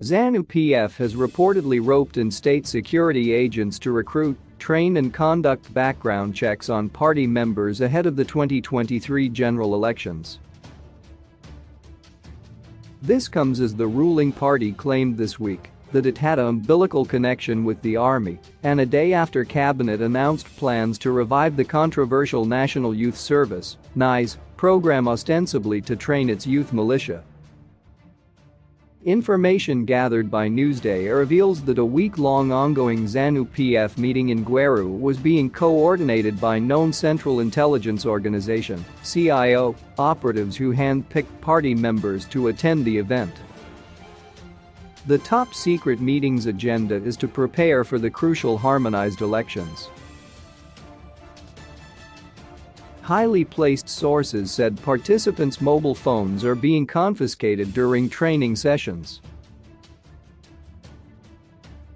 Zanu PF has reportedly roped in state security agents to recruit, train and conduct background checks on party members ahead of the 2023 general elections. This comes as the ruling party claimed this week that it had an umbilical connection with the army, and a day after cabinet announced plans to revive the controversial National Youth Service (NYS) program ostensibly to train its youth militia. Information gathered by Newsday reveals that a week-long ongoing Zanu PF meeting in Gweru was being coordinated by known Central Intelligence Organization (CIO) operatives who hand-picked party members to attend the event. The top-secret meeting's agenda is to prepare for the crucial harmonized elections. Highly placed sources said participants' mobile phones are being confiscated during training sessions.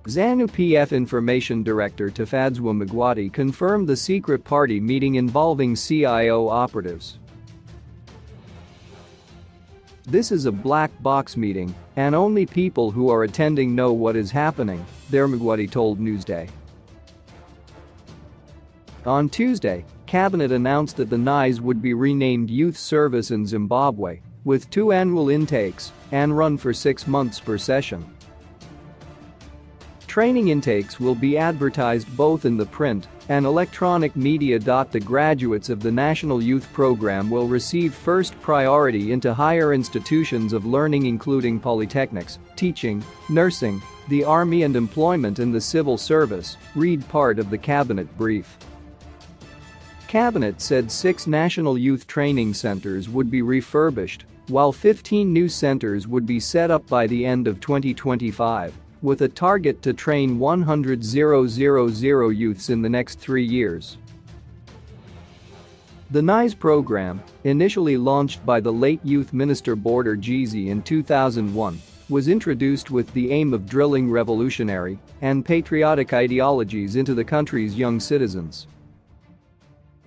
Zanu PF Information Director Tafadzwa Magwati confirmed the secret party meeting involving CIO operatives. "This is a black box meeting, and only people who are attending know what is happening," Magwati told Newsday. On Tuesday, Cabinet announced that the NYS would be renamed Youth Service in Zimbabwe, with 2 annual intakes and run for 6 months per session. Training intakes will be advertised both in the print and electronic media. The graduates of the National Youth Program will receive first priority into higher institutions of learning including polytechnics, teaching, nursing, the army and employment in the civil service, read part of the cabinet brief. Cabinet said 6 national youth training centers would be refurbished, while 15 new centers would be set up by the end of 2025, with a target to train 100,000 youths in the next 3 years. The NYS program, initially launched by the late Youth Minister Border Jeezy in 2001, was introduced with the aim of drilling revolutionary and patriotic ideologies into the country's young citizens.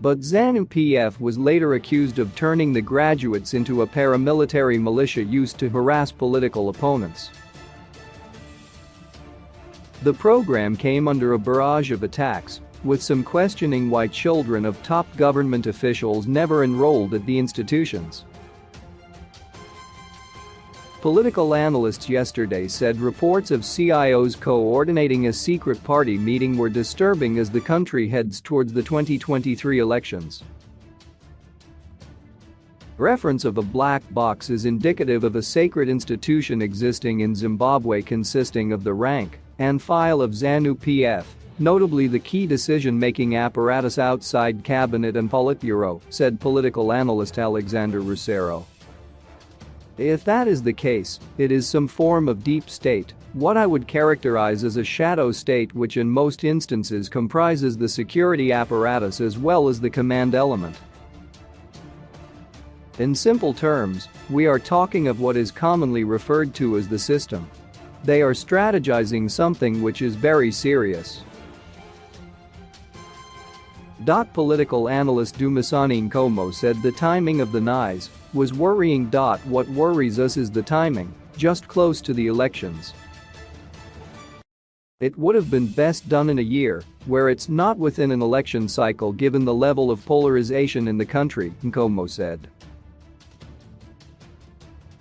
But Zanu PF was later accused of turning the graduates into a paramilitary militia used to harass political opponents. The program came under a barrage of attacks, with some questioning why children of top government officials never enrolled at the institutions. Political analysts yesterday said reports of CIOs coordinating a secret party meeting were disturbing as the country heads towards the 2023 elections. Reference of a black box is indicative of a sacred institution existing in Zimbabwe consisting of the rank and file of Zanu PF, notably the key decision-making apparatus outside cabinet and Politburo, said political analyst Alexander Rusero. If that is the case, it is some form of deep state, what I would characterize as a shadow state which in most instances comprises the security apparatus as well as the command element. In simple terms, we are talking of what is commonly referred to as the system. They are strategizing something which is very serious. Political analyst Dumisani Nkomo said the timing of the NYS was worrying. What worries us is the timing, just close to the elections. It would have been best done in a year, where it's not within an election cycle given the level of polarization in the country, Nkomo said.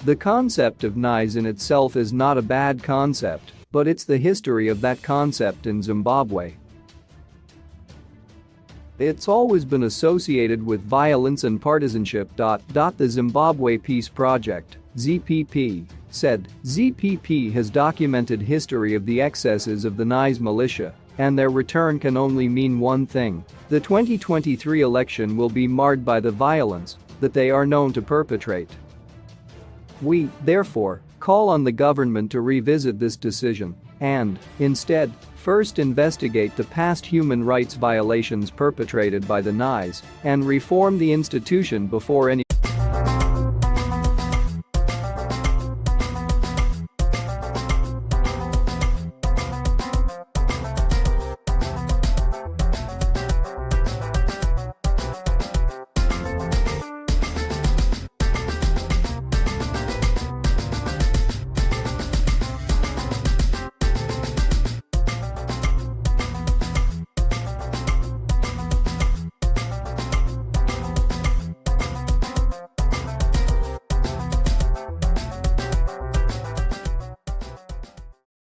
The concept of NYS in itself is not a bad concept, but it's the history of that concept in Zimbabwe. It's always been associated with violence and partisanship. The Zimbabwe Peace Project, ZPP, said ZPP has documented history of the excesses of the NYS militia, and their return can only mean one thing: the 2023 election will be marred by the violence that they are known to perpetrate. We, therefore, call on the government to revisit this decision and, instead, first investigate the past human rights violations perpetrated by the NYS and reform the institution before any